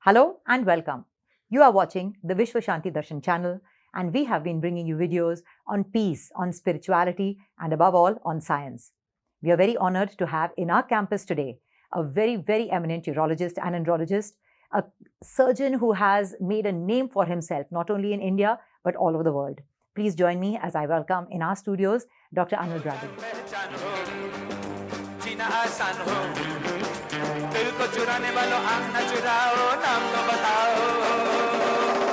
Hello and welcome. You are watching the Vishwashanti Darshan channel, and we have been bringing you videos on peace, on spirituality, and above all, on science. We are very honored to have in our campus today a very, very eminent urologist and andrologist, a surgeon who has made a name for himself, not only in India, but all over the world. Please join me as I welcome in our studios Dr. Anil Bradoo. दिल को चुराने वालों आँख न चुराओ, नाम तो बताओ।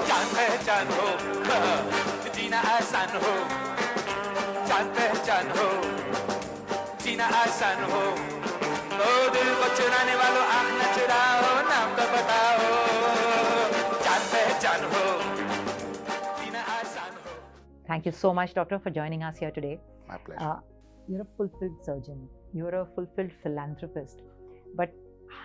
जान पहचान हो, जीना आसान हो। जान पहचान हो, जीना आसान हो। ओ दिल को चुराने वालों आँख न चुराओ, नाम तो बताओ। जान पहचान हो, जीना आसान हो। Thank you so much, Doctor, for joining us here today. My pleasure. You're a fulfilled surgeon. You're a fulfilled philanthropist. But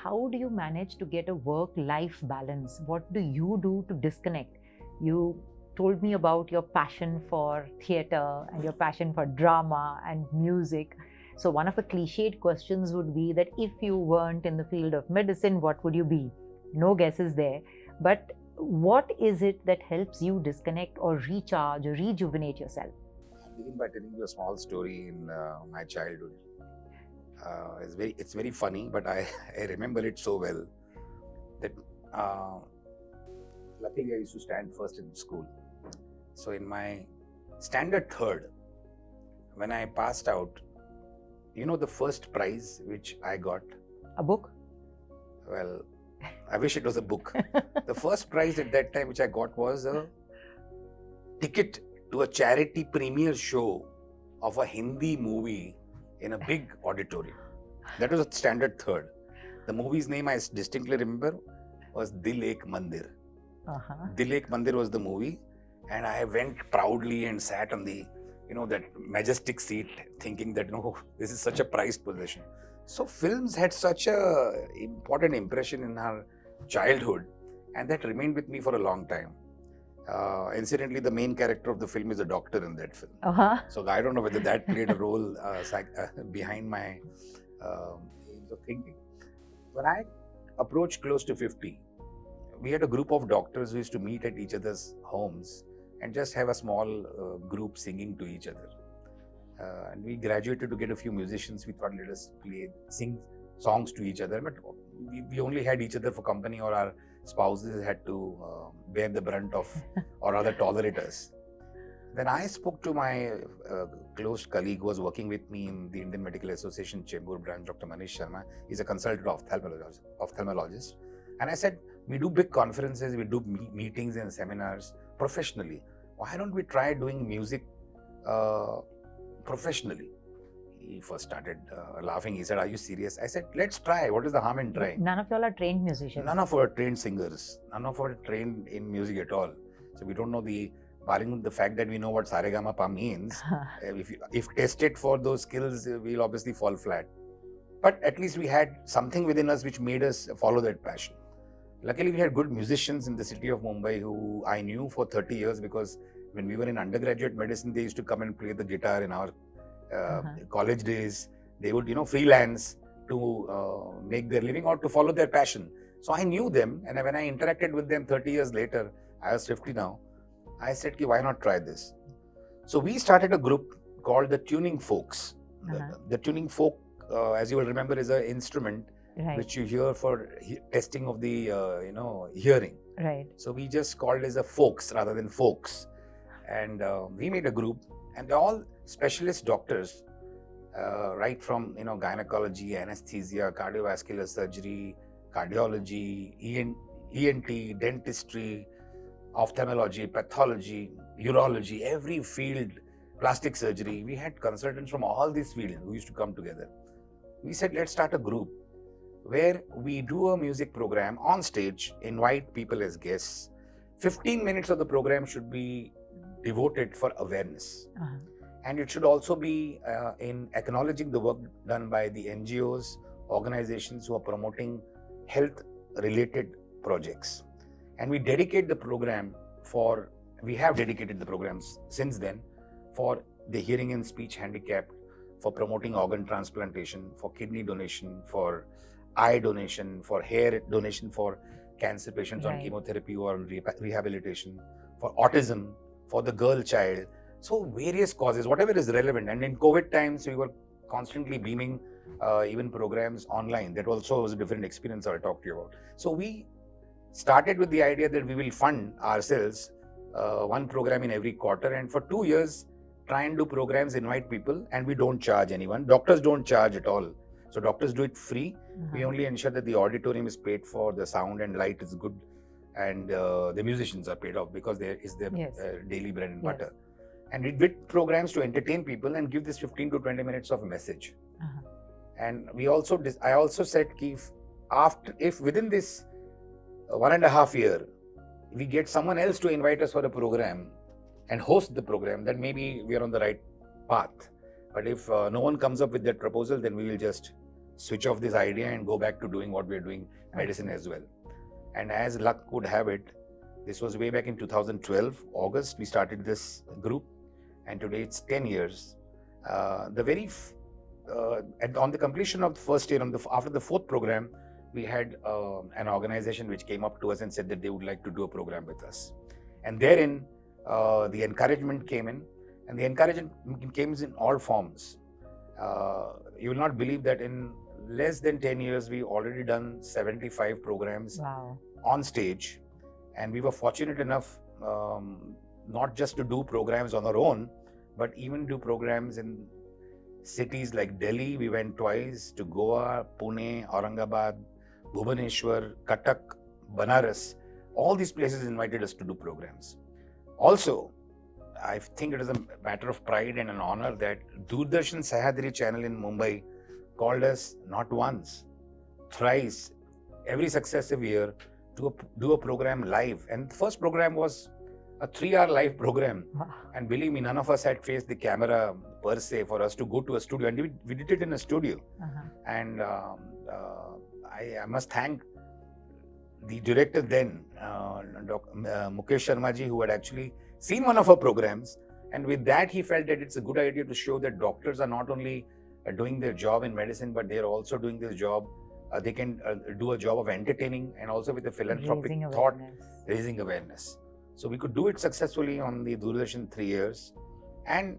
how do you manage to get a work-life balance? What do you do to disconnect? You told me about your passion for theatre and your passion for drama and music. So one of the cliched questions would be that if you weren't in the field of medicine, what would you be? No guesses there. But what is it that helps you disconnect or recharge or rejuvenate yourself? I'll begin by telling you a small story in my childhood. It's very funny, but I remember it so well that luckily I used to stand first in school. So in my standard third, when I passed out, you know the first prize which I got? A book? Well, I wish it was a book. The first prize at that time which I got was a ticket to a charity premiere show of a Hindi movie in a big auditorium. That was a standard third. The movie's name I distinctly remember was Dil Ek Mandir. Dil Ek Mandir was the movie, and I went proudly and sat on the, that majestic seat, thinking that this is such a prized possession. So films had such a important impression in our childhood, and that remained with me for a long time. Incidentally, the main character of the film is a doctor in that film. So I don't know whether that played a role behind my thinking. When I approached close to 50, we had a group of doctors who used to meet at each other's homes and just have a small group singing to each other. And we graduated to get a few musicians. We thought, let us sing songs to each other. But we only had each other for company, or our spouses had to bear the brunt of, or rather tolerate us. Then I spoke to my close colleague who was working with me in the Indian Medical Association Chembur branch, Dr. Shibani Sharma. He's a consultant ophthalmologist. And I said, we do big conferences, we do meetings and seminars professionally. Why don't we try doing music professionally? He first started laughing. He said, are you serious? I said, let's try. What is the harm in trying? None of y'all are trained musicians. None of us are trained singers. None of us are trained in music at all. So we don't know barring the fact that we know what Saregama means. If tested for those skills, we'll obviously fall flat. But at least we had something within us which made us follow that passion. Luckily, we had good musicians in the city of Mumbai who I knew for 30 years, because when we were in undergraduate medicine, they used to come and play the guitar in our college days. They would, freelance to make their living or to follow their passion. So I knew them, and when I interacted with them 30 years later, I was 50 now, I said, why not try this? So we started a group called the Tuning Folks. The Tuning Folk, as you will remember, is an instrument which you hear for testing of the, hearing. Right. So we just called it as a folks rather than folks. And we made a group, and they're all specialist doctors, right from, gynecology, anesthesia, cardiovascular surgery, cardiology, ENT, dentistry, ophthalmology, pathology, urology, every field, plastic surgery. We had consultants from all these fields who used to come together. We said, let's start a group where we do a music program on stage, invite people as guests. 15 minutes of the program should be devoted for awareness. And it should also be in acknowledging the work done by the NGOs, organizations who are promoting health-related projects. And we dedicate the program we have dedicated the programs since then for the hearing and speech handicapped, for promoting organ transplantation, for kidney donation, for eye donation, for hair donation, for cancer patients on Right. chemotherapy or on rehabilitation, for autism, for the girl child. So various causes, whatever is relevant. And in COVID times, we were constantly beaming even programs online. That also was a different experience I'll talk to you about. So we started with the idea that we will fund ourselves one program in every quarter, and for 2 years try and do programs, invite people, and we don't charge anyone. Doctors don't charge at all. So doctors do it free. We only ensure that the auditorium is paid for, the sound and light is good, and the musicians are paid off because there is their Yes. daily bread and Yes. butter. And we did programs to entertain people and give this 15 to 20 minutes of a message. And we also I also said, if within this 1.5 year we get someone else to invite us for a program and host the program, then maybe we are on the right path. But if no one comes up with that proposal, then we will just switch off this idea and go back to doing what we are doing, medicine as well. And as luck would have it, this was way back in 2012, August, we started this group, and today it's 10 years. On the completion of the first year, after the fourth program, we had an organization which came up to us and said that they would like to do a program with us. And therein, the encouragement came in, and the encouragement came in all forms. You will not believe that in less than 10 years, we've already done 75 programs on stage. And we were fortunate enough not just to do programs on our own, but even do programs in cities like Delhi. We went twice to Goa, Pune, Aurangabad, Bhubaneswar, Cuttack, Banaras. All these places invited us to do programs. Also, I think it is a matter of pride and an honor that Doordarshan Sahyadri channel in Mumbai called us not once, thrice, every successive year to do a program live. And the first program was a 3-hour live program. And believe me, none of us had faced the camera per se for us to go to a studio. And we did it in a studio. And I must thank the director then, Mukesh Sharma ji, who had actually seen one of our programs. And with that, he felt that it's a good idea to show that doctors are not only doing their job in medicine, but they're also doing this job. They can do a job of entertaining and also with a philanthropic thought, raising awareness. So we could do it successfully on the Doordarshan 3 years. And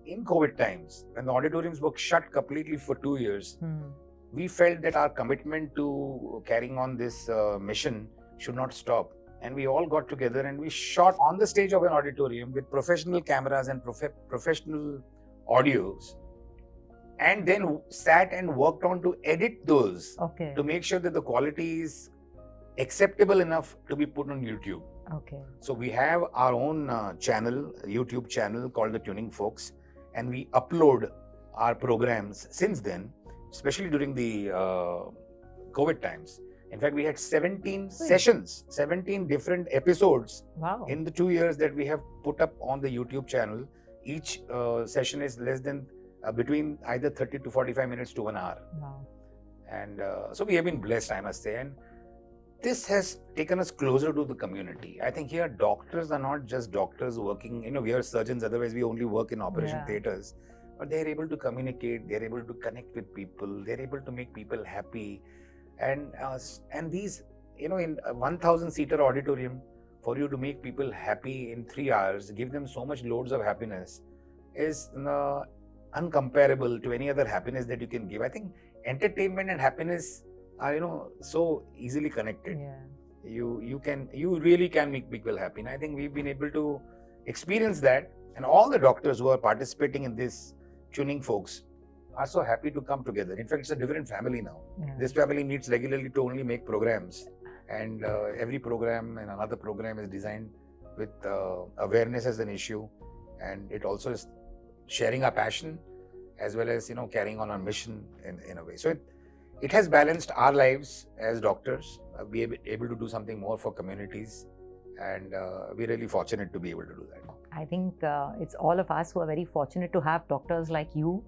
in COVID times, when the auditoriums were shut completely for 2 years, we felt that our commitment to carrying on this mission should not stop. And we all got together and we shot on the stage of an auditorium with professional cameras and professional audios, and then sat and worked on to edit those to make sure that the quality is acceptable enough to be put on YouTube. So we have our own YouTube channel called The Tuning Folks, and we upload our programs since then, especially during the COVID times. In fact, we had 17 sessions, 17 different episodes in the 2 years that we have put up on the YouTube channel. Each session is less than between either 30 to 45 minutes to 1 hour. And so we have been blessed, I must say. And this has taken us closer to the community. I think here doctors are not just doctors working, we are surgeons, otherwise we only work in operation theatres. But they're able to communicate, they're able to connect with people, they're able to make people happy. And these, in a 1,000-seater auditorium, for you to make people happy in 3 hours, give them so much loads of happiness, is uncomparable to any other happiness that you can give. I think entertainment and happiness are, so easily connected. You really can make people happy. And I think we've been able to experience that. And all the doctors who are participating in this Tuning Folks are so happy to come together. In fact, it's a different family now. This family meets regularly to only make programs. And every program and another program is designed with awareness as an issue. And it also is sharing our passion as well as, carrying on our mission in a way. So it has balanced our lives as doctors. We're able to do something more for communities. And we're really fortunate to be able to do that. I think it's all of us who are very fortunate to have doctors like you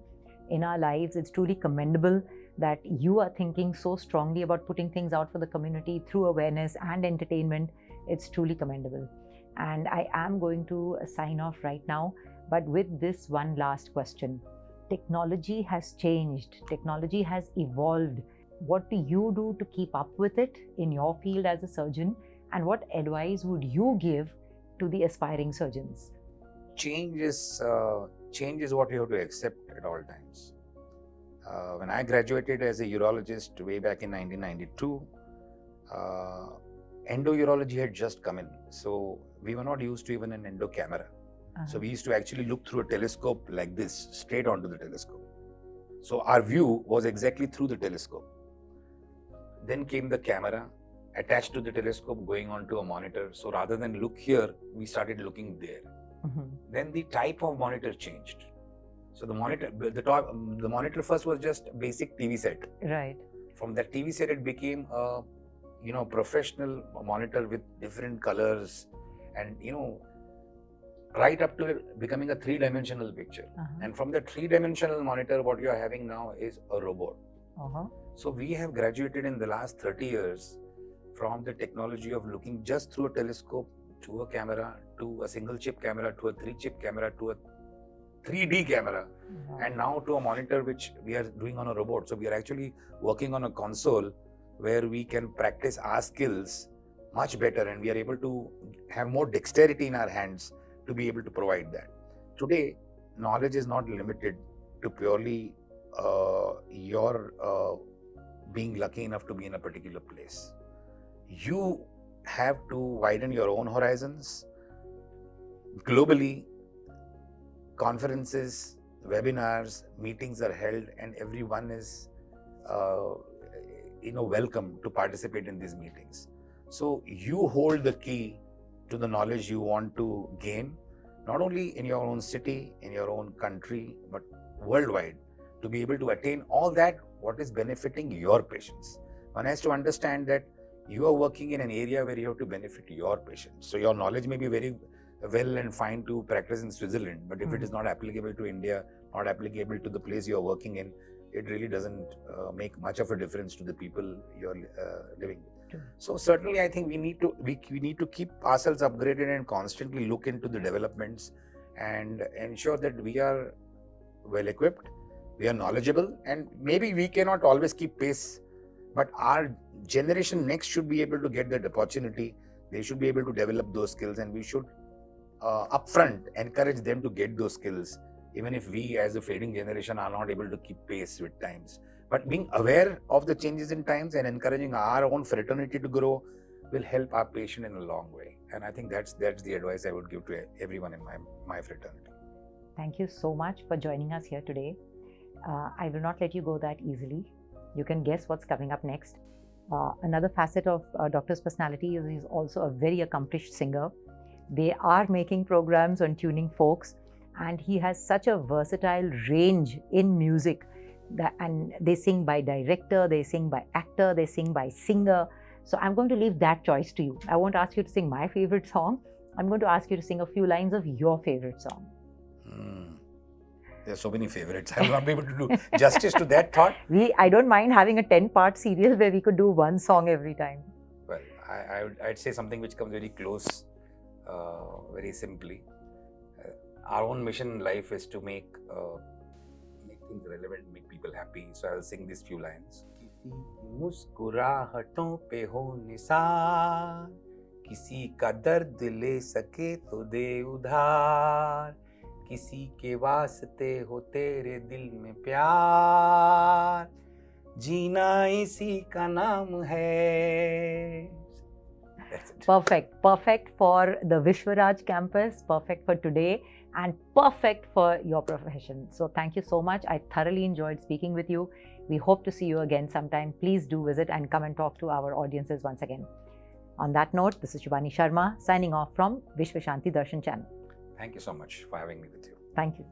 in our lives. It's truly commendable that you are thinking so strongly about putting things out for the community through awareness and entertainment. It's truly commendable. And I am going to sign off right now, but with this one last question. Technology has changed. Technology has evolved. What do you do to keep up with it in your field as a surgeon? And what advice would you give to the aspiring surgeons? Change is what you have to accept at all times. When I graduated as a urologist way back in 1992, endourology had just come in. So we were not used to even an endo camera. So we used to actually look through a telescope like this, straight onto the telescope. So our view was exactly through the telescope. Then came the camera attached to the telescope going onto a monitor. So rather than look here, we started looking there. Then the type of monitor changed. So the monitor first was just basic TV set. Right. From that TV set, it became a professional monitor with different colors, and right up to it becoming a three-dimensional picture. And from the three-dimensional monitor, what you are having now is a robot. So we have graduated in the last 30 years from the technology of looking just through a telescope to a camera, to a single chip camera, to a 3-chip camera, to a 3D camera, and now to a monitor which we are doing on a robot. So we are actually working on a console where we can practice our skills much better, and we are able to have more dexterity in our hands to be able to provide that. Today, knowledge is not limited to purely your being lucky enough to be in a particular place. You have to widen your own horizons. Globally, conferences, webinars, meetings are held, and everyone is welcome to participate in these meetings. So you hold the key to the knowledge you want to gain, not only in your own city, in your own country, but worldwide, to be able to attain all that what is benefiting your patients. One has to understand that you are working in an area where you have to benefit your patients. So your knowledge may be very well and fine to practice in Switzerland, but if it is not applicable to India, not applicable to the place you are working in, it really doesn't make much of a difference to the people you're living with. So certainly I think we need to keep ourselves upgraded and constantly look into the developments and ensure that we are well equipped, we are knowledgeable, and maybe we cannot always keep pace, but our generation next should be able to get that opportunity. They should be able to develop those skills, and we should upfront encourage them to get those skills, even if we as a fading generation are not able to keep pace with times. But being aware of the changes in times and encouraging our own fraternity to grow will help our patient in a long way. And I think that's the advice I would give to everyone in my fraternity. Thank you so much for joining us here today. I will not let you go that easily. You can guess what's coming up next. Another facet of Doctor's personality is he's also a very accomplished singer. They are making programs on tuning folks, and he has such a versatile range in music. And they sing by director, they sing by actor, they sing by singer. So I'm going to leave that choice to you. I won't ask you to sing my favorite song. I'm going to ask you to sing a few lines of your favorite song. There are so many favorites. I will not be able to do justice to that thought. I don't mind having a 10-part serial where we could do one song every time. Well, I'd say something which comes very close, very simply. Our own mission in life is to make things relevant, make people happy. So I'll sing these few lines. किसी मुस्कुराहटों पे हो निसार, किसी का दर्द ले सके तो दे उधार, किसी के वास्ते हो तेरे दिल में प्यार, जीना इसी का नाम है. Perfect for the Vishwaraj campus, perfect for today, and perfect for your profession. So thank you so much. I thoroughly enjoyed speaking with you. We hope to see you again sometime. Please do visit and come and talk to our audiences once again. On that note, this is Shibani Sharma signing off from Vishwashanti Darshan channel. Thank you so much for having me with you. Thank you.